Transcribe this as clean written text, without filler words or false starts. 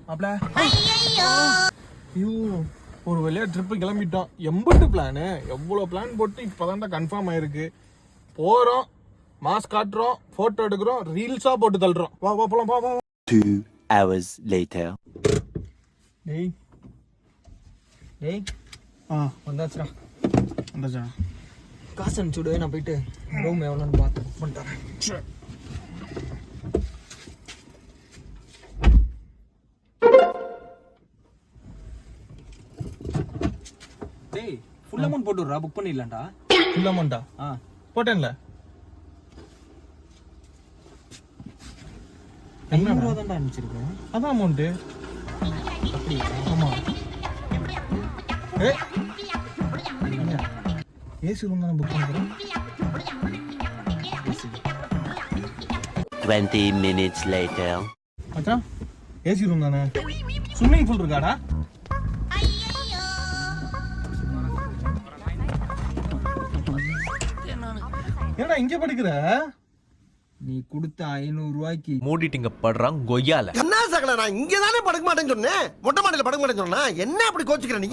மாப்ள ஐயோ ஒரு வழியா ட்ரிப்பு கிளம்பிட்டோம். எம்பட்டு பிளானு, எவ்வளோ பிளான் போட்டு இப்போதான்டா கன்ஃபார்ம் ஆயிருக்கு. போகிறோம், மாஸ்க் காட்டுறோம், ஃபோட்டோ எடுக்கிறோம், ரீல்ஸாக போட்டு தள்ளுறோம். வா வா போலாம் வா வா. 2 hours later. டேய் டேய் வந்தாச்சுடா. வந்தாச்சா? காசு அனுப்பிச்சுடு, நான் போயிட்டு ரூம் எவ்வளோன்னு பார்த்து புக் பண்ணிட்டேன். டேய் ஃபுல் அமௌண்ட் போட்டு விட்றா, புக் பண்ணிடலாம்டா. ஃபுல் அமௌண்ட்டா? போட்டேன்ல. 500 ரூபா தான்டா அனுப்பிச்சிருக்கேன். அதான் அமௌண்ட்டு. அப்படியா? ஆமாம். ஏசி ரூம் தானே புக் பண்ணுறேன். 20 minutes later. மச்சான் ஏசி ரூம் தானே? ஸ்விம்மிங் பூல் இருக்காடா? ஏடா இங்க படுக்கிற? நீ கொடுத்த 500 ரூபாய்க்கு மூடிட்டிங்க படுறான் கொய்யால. என்ன சகல, நான் இங்க தானே படுக்க மாட்டேன்னு சொன்னேன். மொட்டை மாடியில படுக்க மாட்டேன்னு சொன்னா என்ன அப்படி கோச்சுக்கிற நீ?